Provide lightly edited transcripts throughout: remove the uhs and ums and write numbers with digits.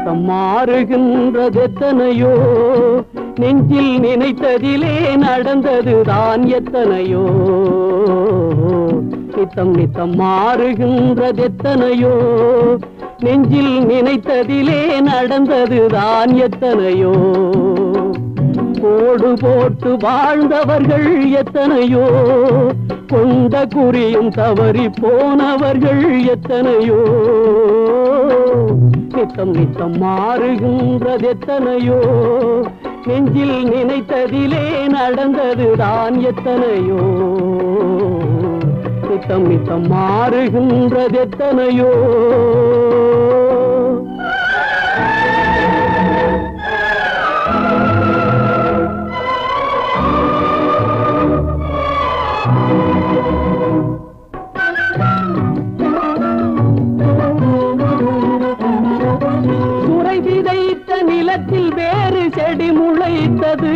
நித்தம் மாறுகின்றதெத்தனையோ நெஞ்சில் நினைத்ததிலே நடந்ததுதான் எத்தனையோ நித்தம் நித்தம் மாறுகின்றதெத்தனையோ நெஞ்சில் நினைத்ததிலே நடந்ததுதான் எத்தனையோ கோடு போட்டு வாழ்ந்தவர்கள் எத்தனையோ கொண்ட குறியும் தவறி போனவர்கள் எத்தனையோ நித்தம் நித்தம் மாறுகின்றதெத்தனையோ நெஞ்சில் நினைத்ததிலே நடந்ததுதான் எத்தனையோ நித்தம் நித்தம் மாறுகின்றதெத்தனையோ நிலத்தில் வேறு செடி முளைத்தது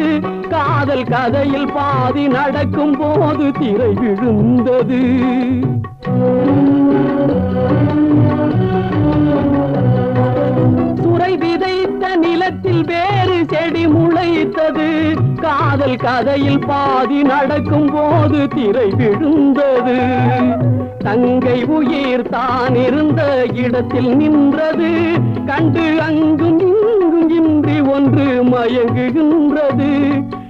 காதல் கதையில் பாதி நடக்கும் போது திரை விழுந்தது சுரை விதைத்த நிலத்தில் வேறு செடி முளைத்தது காதல் கதையில் பாதி நடக்கும் போது திரை விழுந்தது தங்கை உயிர் தான் இருந்த இடத்தில் நின்றது கண்டு அங்கும் இங்கும் இன்றி ஒன்று மயங்குகின்றது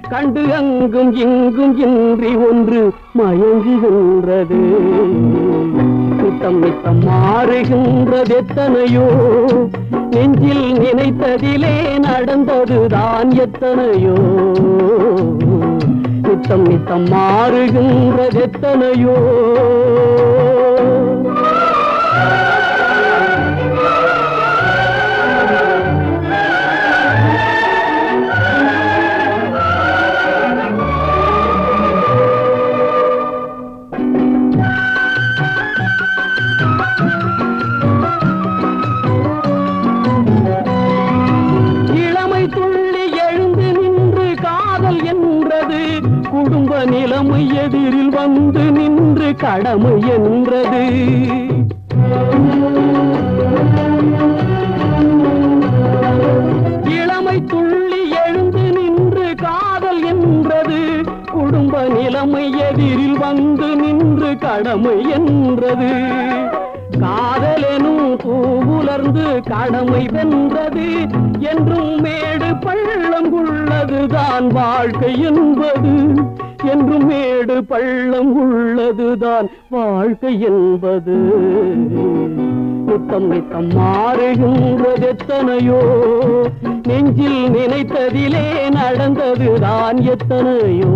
கண்டு அங்கும் இங்கும் இன்றி ஒன்று மயங்குகின்றது நித்தம் நித்தம் மாறுகின்றதெத்தனையோ நெஞ்சில் நினைத்ததிலே நடந்ததுதான் எத்தனையோ நித்தம் நித்தம் மாறுகின்றதெத்தனையோ குடும்ப நிலைமை எதிரில் வந்து நின்று கடமை என்றது இளமை துள்ளி எழுந்து நின்று காதல் என்றது குடும்ப நிலைமை எதிரில் வந்து நின்று கடமை என்றது காதலெனும் பூவுலர்ந்து கடமை வென்றது என்றும் மேடு பள்ளம் உள்ளதுதான் வாழ்க்கை என்பது என்றும் மேடு பள்ளம் உள்ளதுதான் வாழ்க்கை என்பது நித்தம் நித்தம் மாறுகின்றதெத்தனையோ நெஞ்சில் நினைத்ததிலே நடந்ததுதான் எத்தனையோ